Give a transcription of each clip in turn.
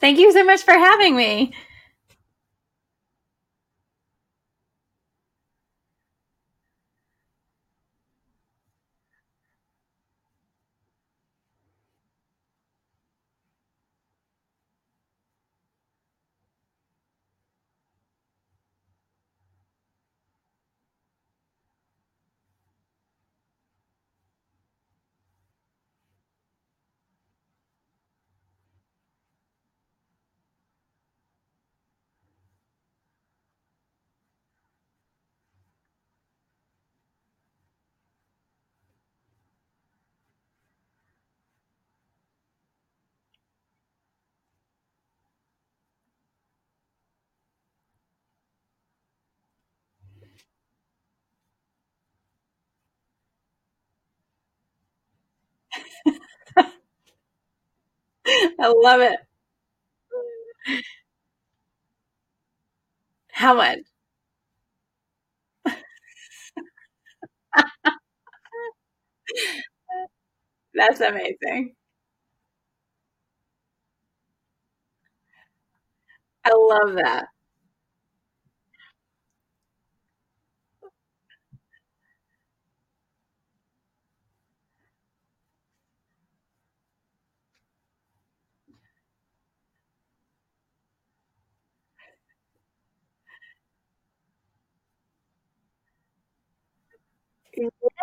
Thank you so much for having me. I love it. How much? That's amazing. I love that.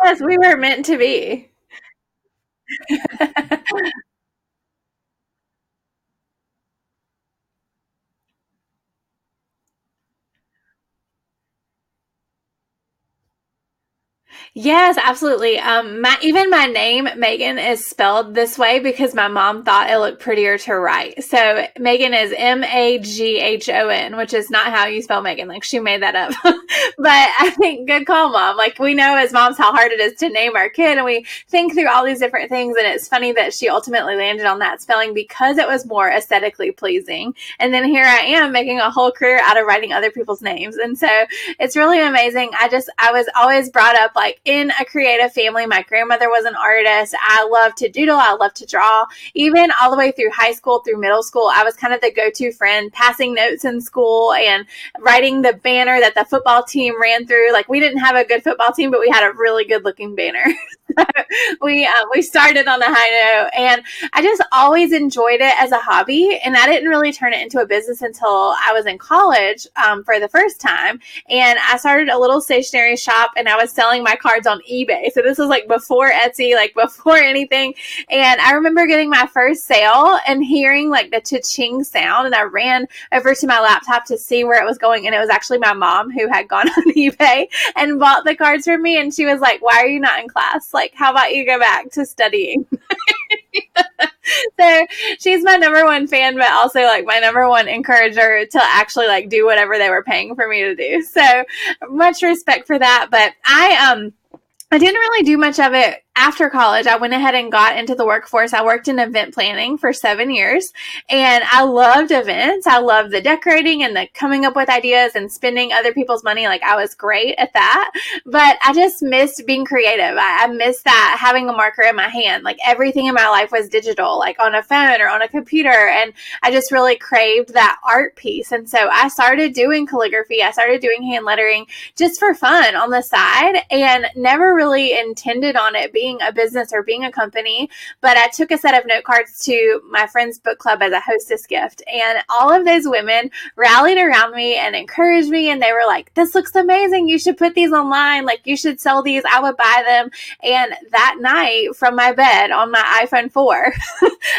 Yes, we were meant to be. Yes, absolutely. Even my name, Megan, is spelled this way because my mom thought it looked prettier to write. So Megan is Maghon, which is not how you spell Megan. Like she made that up. But I think good call, mom. Like we know as moms how hard it is to name our kid, and we think through all these different things. And it's funny that she ultimately landed on that spelling because it was more aesthetically pleasing. And then here I am making a whole career out of writing other people's names. And so it's really amazing. I was always brought up like in a creative family. My grandmother was an artist. I love to doodle. I love to draw. Even all the way through high school, through middle school, I was kind of the go-to friend, passing notes in school and writing the banner that the football team ran through. Like we didn't have a good football team, but we had a really good looking banner. We started on a high note, and I just always enjoyed it as a hobby. And I didn't really turn it into a business until I was in college for the first time. And I started a little stationery shop, and I was selling my cards on eBay. So this was like before Etsy, like before anything. And I remember getting my first sale and hearing like the cha-ching sound, and I ran over to my laptop to see where it was going. And it was actually my mom who had gone on eBay and bought the cards for me. And she was like, "Why are you not in class? Like, how about you go back to studying?" So she's my number one fan, but also like my number one encourager to actually like do whatever they were paying for me to do. So much respect for that. But I didn't really do much of it after college. I went ahead and got into the workforce. I worked in event planning for 7 years, and I loved events. I loved the decorating and the coming up with ideas and spending other people's money. Like I was great at that, but I just missed being creative. I missed that having a marker in my hand. Like everything in my life was digital, like on a phone or on a computer. And I just really craved that art piece. And so I started doing calligraphy. I started doing hand lettering just for fun on the side, and never really intended on it being a business or being a company. But I took a set of note cards to my friend's book club as a hostess gift, and all of those women rallied around me and encouraged me, and they were like, "This looks amazing. You should put these online. Like you should sell these. I would buy them." And that night from my bed on my iPhone 4,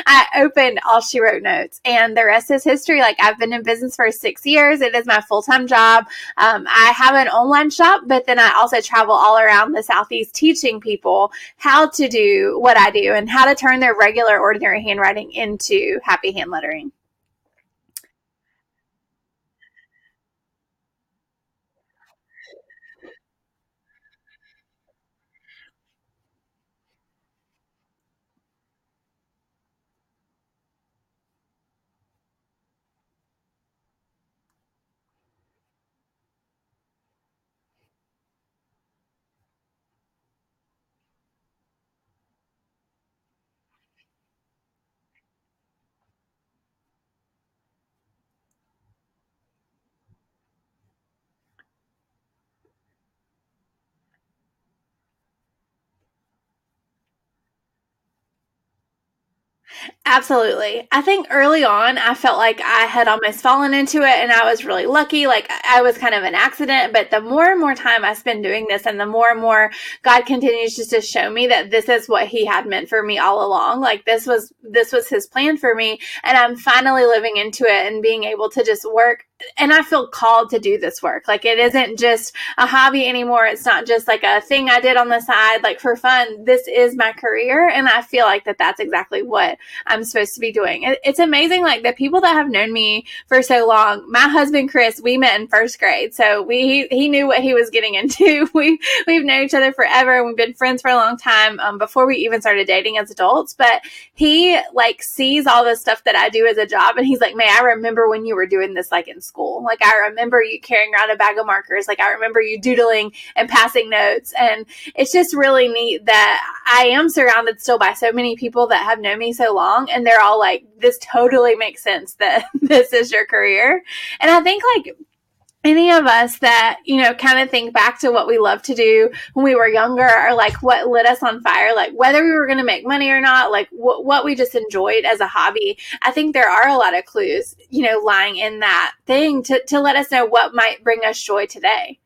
I opened All She Wrote Notes, and the rest is history. Like I've been in business for 6 years. It is my full-time job. I have an online shop, but then I also travel all around the Southeast teaching people how to do what I do and how to turn their regular, ordinary handwriting into happy hand lettering. Absolutely. I think early on, I felt like I had almost fallen into it and I was really lucky. Like I was kind of an accident. But the more and more time I spend doing this and the more and more God continues just to show me that this is what he had meant for me all along. Like this was his plan for me. And I'm finally living into it and being able to just work. And I feel called to do this work. Like it isn't just a hobby anymore. It's not just like a thing I did on the side, like for fun. This is my career. And I feel like that's exactly what I'm supposed to be doing. It's amazing, like the people that have known me for so long. My husband Chris, we met in first grade, so he knew what he was getting into. We've known each other forever, and we've been friends for a long time before we even started dating as adults. But he like sees all the stuff that I do as a job, and he's like, "May, I remember when you were doing this like in school. Like I remember you carrying around a bag of markers. Like I remember you doodling and passing notes." And it's just really neat that I am surrounded still by so many people that have known me so long, and they're all like, this totally makes sense that this is your career. And I think like any of us that, kind of think back to what we loved to do when we were younger, or like what lit us on fire, like whether we were going to make money or not, like what we just enjoyed as a hobby. I think there are a lot of clues, lying in that thing to let us know what might bring us joy today.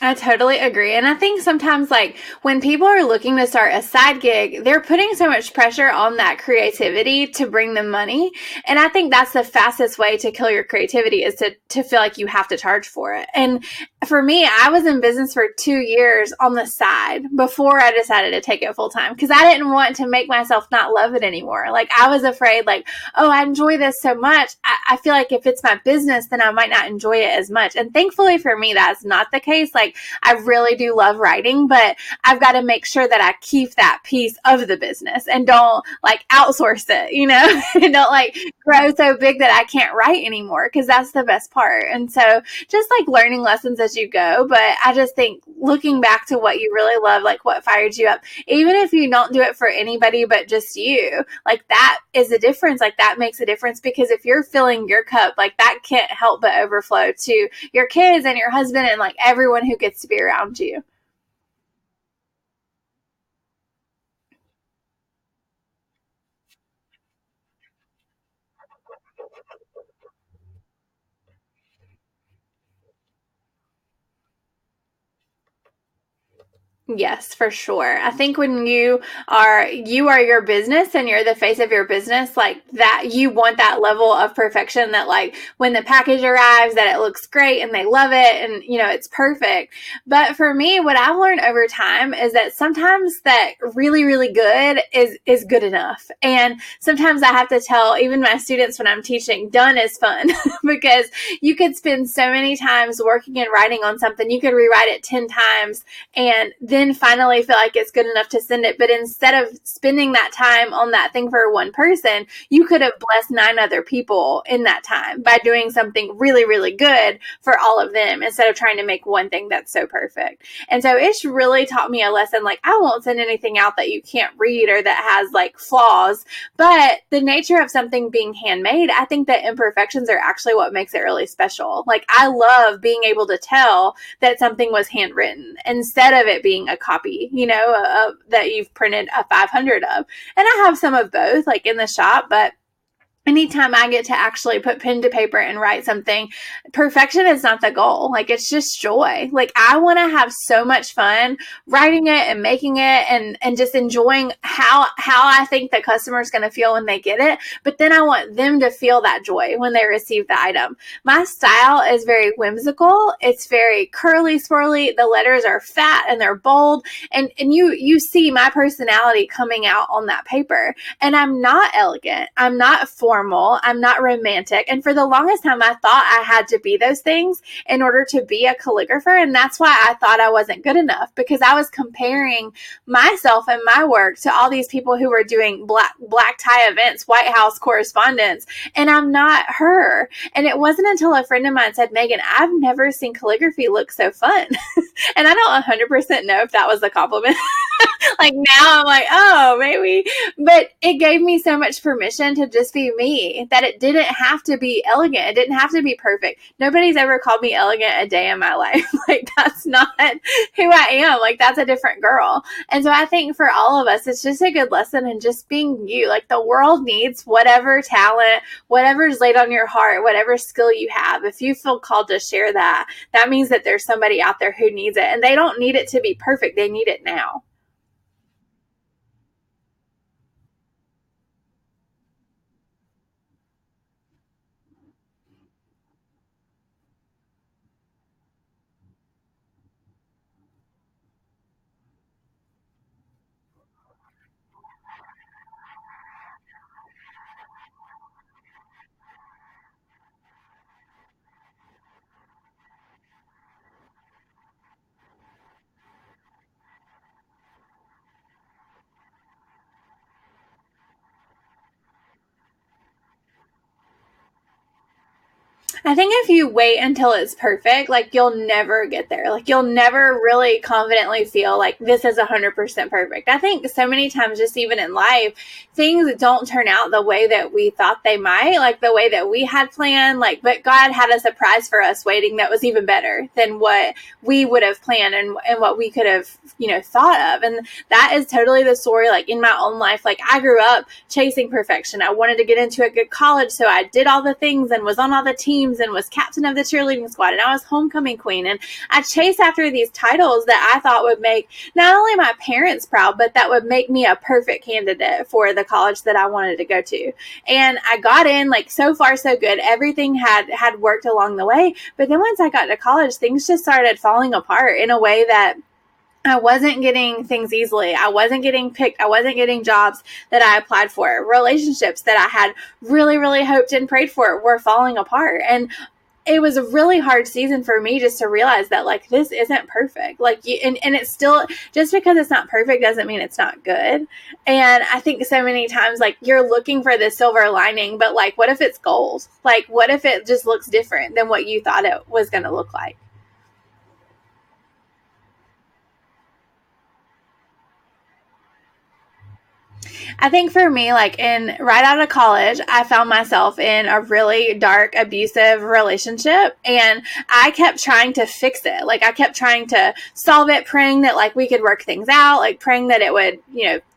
I totally agree. And I think sometimes, like, when people are looking to start a side gig, they're putting so much pressure on that creativity to bring them money. And I think that's the fastest way to kill your creativity is to feel like you have to charge for it. And for me, I was in business for 2 years on the side before I decided to take it full time because I didn't want to make myself not love it anymore. Like, I was afraid, like, oh, I enjoy this so much. I feel like if it's my business, then I might not enjoy it as much. And thankfully for me, that's not the case. Like, I really do love writing, but I've got to make sure that I keep that piece of the business and don't like outsource it, and don't like grow so big that I can't write anymore because that's the best part. And so just like learning lessons as you go. But I just think looking back to what you really love, like what fired you up, even if you don't do it for anybody but just you, like that is a difference. Like that makes a difference because if you're filling your cup, like that can't help but overflow to your kids and your husband and like everyone who gets to be around you. Yes, for sure. I think when you are your business and you're the face of your business, like that you want that level of perfection that like when the package arrives that it looks great and they love it and it's perfect. But for me, what I've learned over time is that sometimes that really really good is good enough. And sometimes I have to tell even my students when I'm teaching done is fun because you could spend so many times working and writing on something. You could rewrite it 10 times and then finally feel like it's good enough to send it. But instead of spending that time on that thing for one person, you could have blessed 9 other people in that time by doing something really, really good for all of them instead of trying to make one thing that's so perfect. And so it's really taught me a lesson. Like, I won't send anything out that you can't read or that has like flaws, but the nature of something being handmade, I think that imperfections are actually what makes it really special. Like, I love being able to tell that something was handwritten instead of it being a copy, that you've printed a 500 of. And I have some of both, like in the shop, but anytime I get to actually put pen to paper and write something, perfection is not the goal. Like, it's just joy. Like, I want to have so much fun writing it and making it and just enjoying how I think the customer is going to feel when they get it. But then I want them to feel that joy when they receive the item. My style is very whimsical. It's very curly, swirly. The letters are fat and they're bold. And you see my personality coming out on that paper. And I'm not elegant. I'm not formal. formal. I'm not romantic. And for the longest time, I thought I had to be those things in order to be a calligrapher. And that's why I thought I wasn't good enough, because I was comparing myself and my work to all these people who were doing black tie events, White House correspondence, and I'm not her. And it wasn't until a friend of mine said, Megan, I've never seen calligraphy look so fun. And I don't 100% know if that was a compliment. Like now I'm like, oh, maybe. But it gave me so much permission to just be me, that it didn't have to be elegant. It didn't have to be perfect. Nobody's ever called me elegant a day in my life. Like, that's not who I am. Like, that's a different girl. And so I think for all of us, it's just a good lesson in just being you. Like, the world needs whatever talent, whatever's laid on your heart, whatever skill you have. If you feel called to share that, that means that there's somebody out there who needs it. And they don't need it to be perfect. They need it now. I think if you wait until it's perfect, like, you'll never get there. Like, you'll never really confidently feel like this is 100% perfect. I think so many times, just even in life, things don't turn out the way that we thought they might, like the way that we had planned. Like, but God had a surprise for us waiting that was even better than what we would have planned, and what we could have, thought of. And that is totally the story. Like, in my own life, like, I grew up chasing perfection. I wanted to get into a good college, so I did all the things and was on all the teams and was captain of the cheerleading squad, and I was homecoming queen, and I chased after these titles that I thought would make not only my parents proud, but that would make me a perfect candidate for the college that I wanted to go to. And I got in, like, so far so good. Everything had worked along the way, but then once I got to college, things just started falling apart in a way that I wasn't getting things easily. I wasn't getting picked. I wasn't getting jobs that I applied for. Relationships that I had really, really hoped and prayed for were falling apart. And it was a really hard season for me just to realize that, like, this isn't perfect. Like, and it's still, just because it's not perfect doesn't mean it's not good. And I think so many times, like, you're looking for the silver lining, but, like, what if it's gold? Like, what if it just looks different than what you thought it was going to look like? I think for me, like, in right out of college, I found myself in a really dark, abusive relationship, and I kept trying to fix it. Like, I kept trying to solve it, praying that, like, we could work things out, like, praying that it would,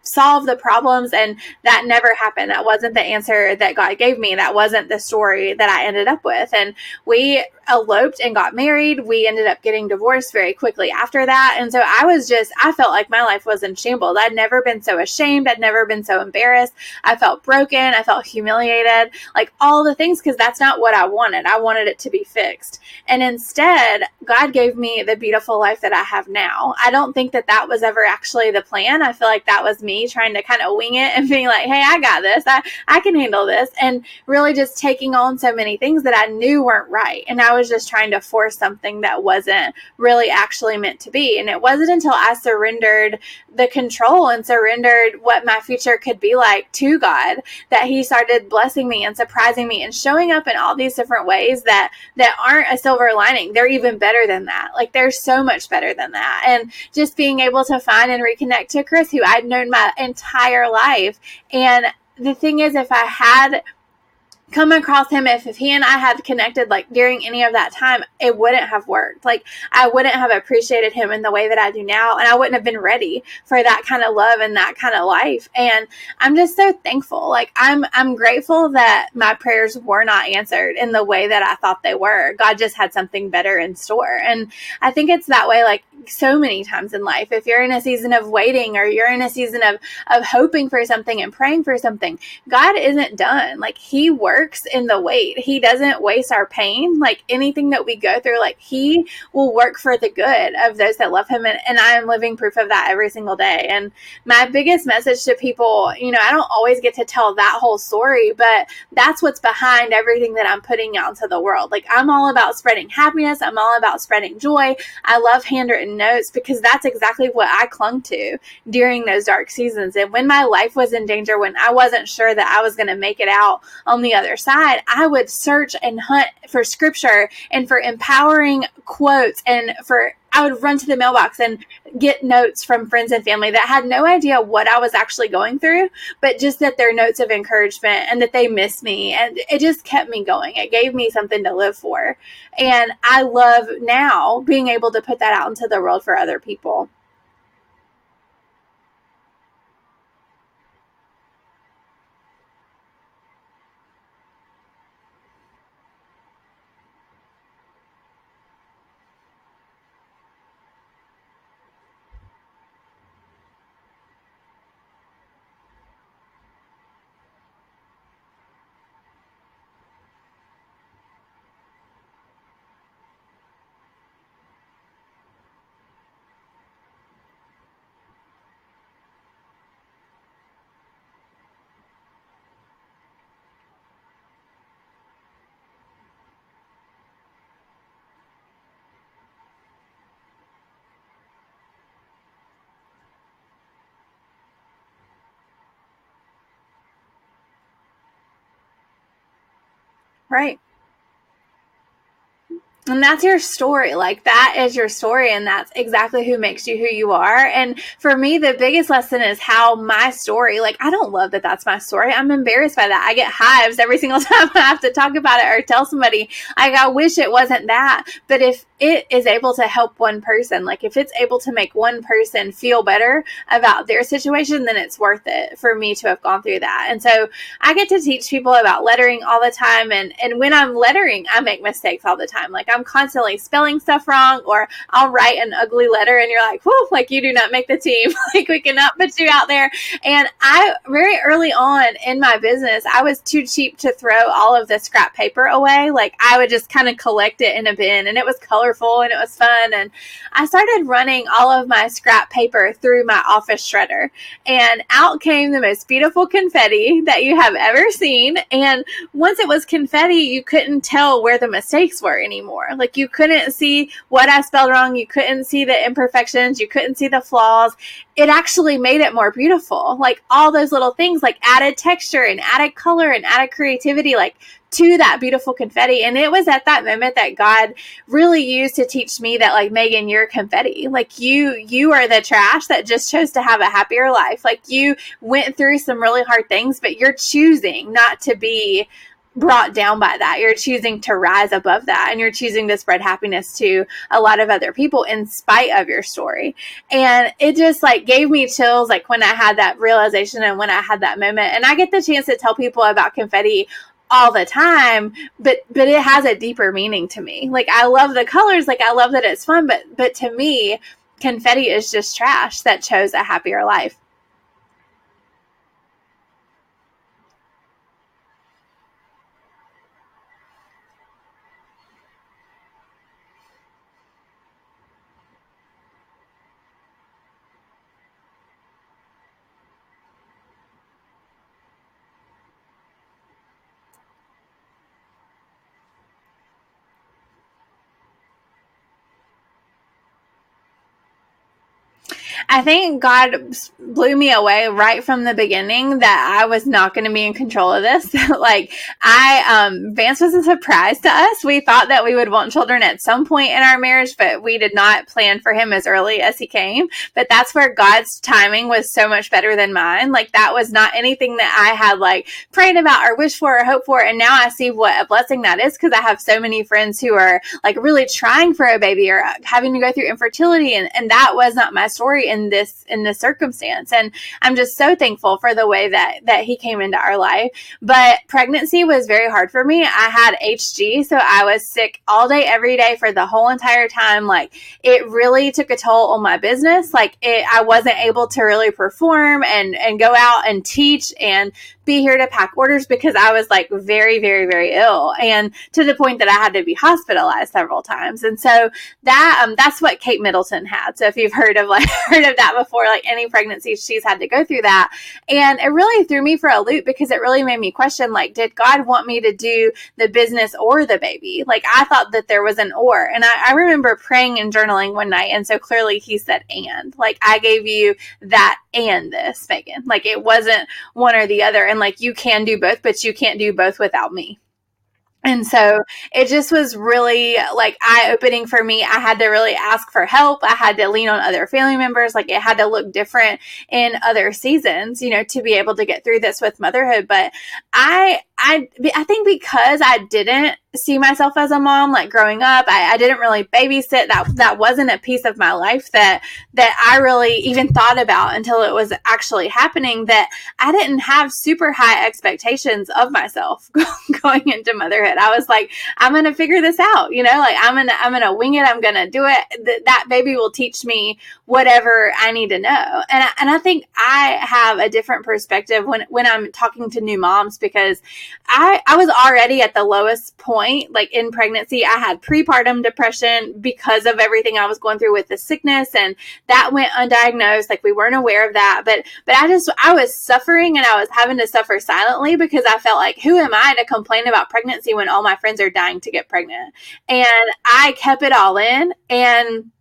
solve the problems. And that never happened. That wasn't the answer that God gave me. That wasn't the story that I ended up with. And we eloped and got married. We ended up getting divorced very quickly after that. And so I felt like my life was in shambles. I'd never been so ashamed. I'd never been so embarrassed. I felt broken. I felt humiliated, like, all the things, because that's not what I wanted. I wanted it to be fixed. And instead, God gave me the beautiful life that I have now. I don't think that that was ever actually the plan. I feel like that was me trying to kind of wing it and being like, hey, I got this. I can handle this. And really just taking on so many things that I knew weren't right. And I was just trying to force something that wasn't really actually meant to be. And it wasn't until I surrendered the control and surrendered what my future could be like to God that He started blessing me and surprising me and showing up in all these different ways that aren't a silver lining. They're even better than that. Like, they're so much better than that. And just being able to find and reconnect to Chris, who I'd known my entire life. And the thing is, if I had come across him, if he and I had connected, like, during any of that time, it wouldn't have worked. Like, I wouldn't have appreciated him in the way that I do now, and I wouldn't have been ready for that kind of love and that kind of life. And I'm just so thankful. Like, I'm grateful that my prayers were not answered in the way that I thought they were. God just had something better in store. And I think it's that way. Like, like so many times in life, if you're in a season of waiting or you're in a season of hoping for something and praying for something, God isn't done. Like, he works in the wait. He doesn't waste our pain. Like, anything that we go through, like, he will work for the good of those that love him. And I am living proof of that every single day. And my biggest message to people, you know, I don't always get to tell that whole story, but that's what's behind everything that I'm putting out into the world. Like, I'm all about spreading happiness. I'm all about spreading joy. I love handwritten notes because that's exactly what I clung to during those dark seasons. And when my life was in danger, when I wasn't sure that I was going to make it out on the other side, I would search and hunt for scripture and for empowering quotes, and I would run to the mailbox and get notes from friends and family that had no idea what I was actually going through, but just that their notes of encouragement and that they missed me. And it just kept me going. It gave me something to live for. And I love now being able to put that out into the world for other people. Right. And that's your story. Like, that is your story. And that's exactly who makes you who you are. And for me, the biggest lesson is how my story, like, I don't love that that's my story. I'm embarrassed by that. I get hives every single time I have to talk about it or tell somebody. Like, I wish it wasn't that. But if it is able to help one person, like, if it's able to make one person feel better about their situation, then it's worth it for me to have gone through that. And so I get to teach people about lettering all the time. And when I'm lettering, I make mistakes all the time. Like, I'm constantly spelling stuff wrong, or I'll write an ugly letter and you're like, whoo, like, you do not make the team. Like, we cannot put you out there. And I, very early on in my business, I was too cheap to throw all of the scrap paper away. Like, I would just kind of collect it in a bin, and it was colorful and it was fun. And I started running all of my scrap paper through my office shredder, and out came the most beautiful confetti that you have ever seen. And once it was confetti, you couldn't tell where the mistakes were anymore. Like, you couldn't see what I spelled wrong. You couldn't see the imperfections. You couldn't see the flaws. It actually made it more beautiful. Like, all those little things, like, added texture and added color and added creativity, like, to that beautiful confetti. And it was at that moment that God really used to teach me that, like, Megan, you're confetti. Like, you are the trash that just chose to have a happier life. Like, you went through some really hard things, but you're choosing not to be brought down by that. You're choosing to rise above that, and you're choosing to spread happiness to a lot of other people in spite of your story. And it just, like, gave me chills, like, when I had that realization and when I had that moment. And I get the chance to tell people about confetti all the time, but it has a deeper meaning to me. Like, I love the colors, like, I love that it's fun, but to me, confetti is just trash that chose a happier life. I think God blew me away right from the beginning that I was not going to be in control of this. Like, Vance was a surprise to us. We thought that we would want children at some point in our marriage, but we did not plan for him as early as he came. But that's where God's timing was so much better than mine. Like, that was not anything that I had, like, prayed about or wished for or hoped for. And now I see what a blessing that is, because I have so many friends who are, like, really trying for a baby or having to go through infertility. And that was not my story. in this circumstance. And I'm just so thankful for the way that he came into our life. But pregnancy was very hard for me. I had HG, so I was sick all day, every day for the whole entire time. Like, it really took a toll on my business. Like, I wasn't able to really perform and go out and teach and be here to pack orders because I was like very, very, very ill, and to the point that I had to be hospitalized several times. And so that's what Kate Middleton had. So if you've heard of that before, like any pregnancy, she's had to go through that. And it really threw me for a loop because it really made me question, like, did God want me to do the business or the baby? Like, I thought that there was an or. And I remember praying and journaling one night, and so clearly he said, and. Like, I gave you that and this, Maghon. Like, it wasn't one or the other. And like, you can do both, but you can't do both without me. And so it just was really like eye-opening for me. I had to really ask for help. I had to lean on other family members. Like, it had to look different in other seasons, to be able to get through this with motherhood. But I think because I didn't see myself as a mom, like growing up, I didn't really babysit. That wasn't a piece of my life that I really even thought about until it was actually happening, that I didn't have super high expectations of myself going into motherhood. I was like, I'm going to figure this out, like I'm going to wing it. I'm going to do it. That baby will teach me whatever I need to know. And I think I have a different perspective when I'm talking to new moms, because I was already at the lowest point, like in pregnancy. I had prepartum depression because of everything I was going through with the sickness, and that went undiagnosed. Like, we weren't aware of that, but I was suffering, and I was having to suffer silently because I felt like, who am I to complain about pregnancy when all my friends are dying to get pregnant? And I kept it all in, and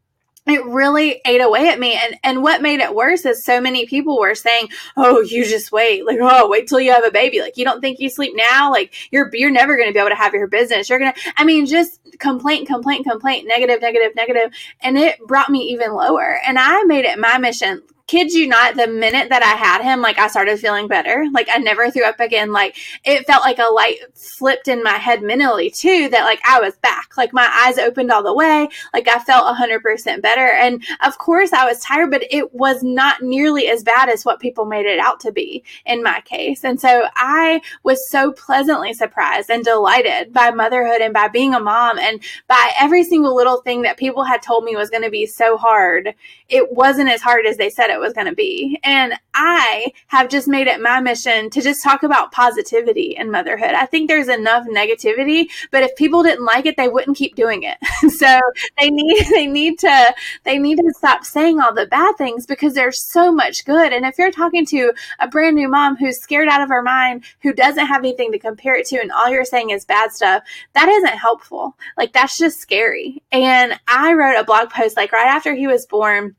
it really ate away at me. And what made it worse is so many people were saying, oh, you just wait. Like, oh, wait till you have a baby. Like, you don't think you sleep now? Like, you're never going to be able to have your business. Just complaint, negative, negative, negative. And it brought me even lower. And I made it my mission. Kid you not, the minute that I had him, like, I started feeling better. Like, I never threw up again. Like, it felt like a light flipped in my head mentally too, that like I was back. Like, my eyes opened all the way. Like, I felt 100% better. And of course I was tired, but it was not nearly as bad as what people made it out to be in my case. And so I was so pleasantly surprised and delighted by motherhood and by being a mom, and by every single little thing that people had told me was going to be so hard. It wasn't as hard as they said it was going to be. And I have just made it my mission to just talk about positivity in motherhood. I think there's enough negativity, but if people didn't like it, they wouldn't keep doing it. So they need to stop saying all the bad things, because there's so much good. And if you're talking to a brand new mom who's scared out of her mind, who doesn't have anything to compare it to, and all you're saying is bad stuff, that isn't helpful. Like, that's just scary. And I wrote a blog post like right after he was born,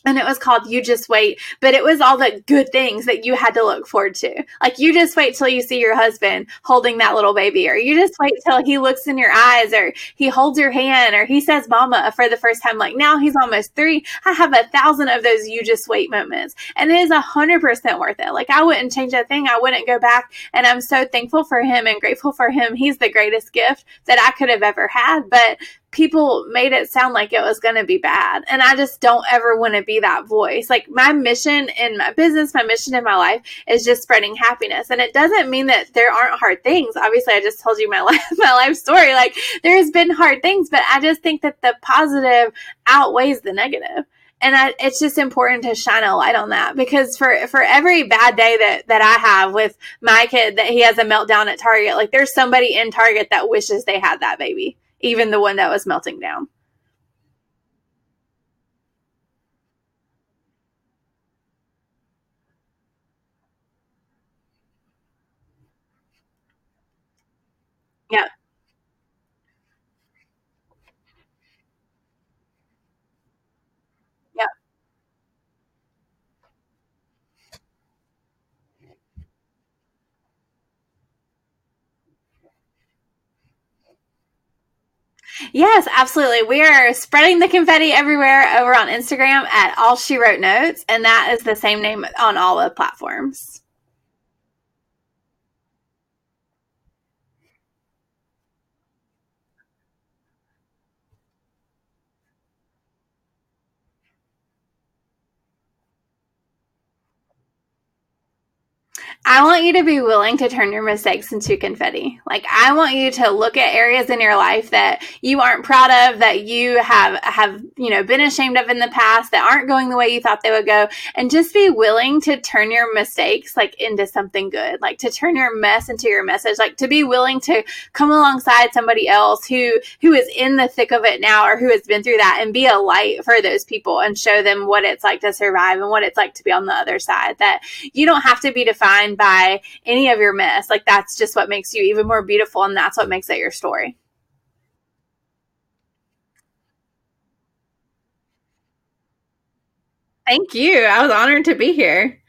and it was called You Just Wait, but it was all the good things that you had to look forward to. Like, you just wait till you see your husband holding that little baby, or you just wait till he looks in your eyes, or he holds your hand, or he says mama for the first time. Like, now he's almost 3. I have 1,000 of those you just wait moments, and it is 100% worth it. Like, I wouldn't change a thing. I wouldn't go back. And I'm so thankful for him and grateful for him. He's the greatest gift that I could have ever had. But people made it sound like it was going to be bad. And I just don't ever want to be that voice. Like, my mission in my business, my mission in my life is just spreading happiness. And it doesn't mean that there aren't hard things. Obviously, I just told you my life story. Like, there's been hard things, but I just think that the positive outweighs the negative. And it's just important to shine a light on that, because for every bad day that I have with my kid, that he has a meltdown at Target, like, there's somebody in Target that wishes they had that baby, even the one that was melting down. Yeah. Yeah. Yes, absolutely. We are spreading the confetti everywhere over on Instagram at All She Wrote Notes, and that is the same name on all the platforms. I want you to be willing to turn your mistakes into confetti. Like, I want you to look at areas in your life that you aren't proud of, that you have, been ashamed of in the past, that aren't going the way you thought they would go, and just be willing to turn your mistakes like into something good, like to turn your mess into your message, like to be willing to come alongside somebody else who is in the thick of it now, or who has been through that, and be a light for those people and show them what it's like to survive and what it's like to be on the other side. That you don't have to be defined by any of your mess. Like, that's just what makes you even more beautiful, and that's what makes it your story. Thank you. I was honored to be here.